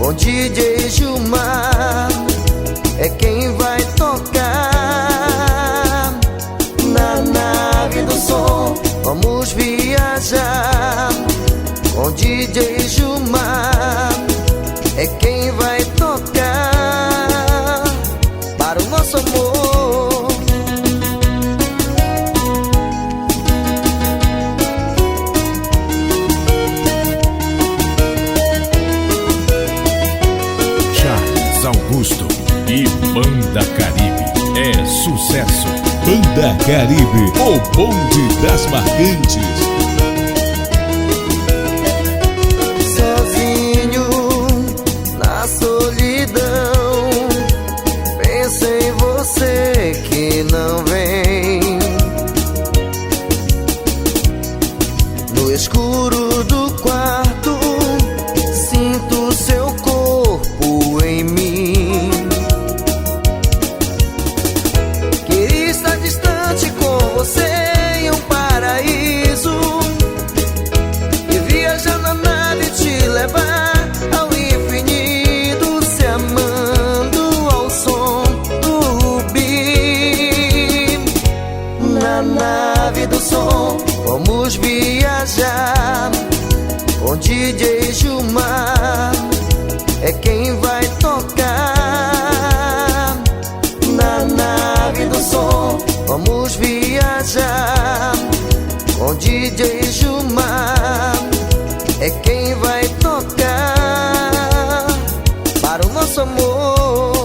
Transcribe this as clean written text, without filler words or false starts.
com DJ Gilmar é quem vai tocar. Na nave do som vamos viajar, com DJ Gilmar é quem vai tocar para o nosso amor. Charles Augusto e Banda Caribe é sucesso. Banda Caribe, o bonde das marcantes. Sozinho na solidão, penso em você que não vem. No escuro do quarto, sinto seu corpo em mim. Queria estar distante com você em um paraíso e viajar na nave, te levar ao infinito, se amando ao som do rubi. Na nave do som vamos viajar, com DJ Gilmar é quem vai tocar. Na nave do som vamos viajar, com DJ Gilmar é quem vai tocar para o nosso amor.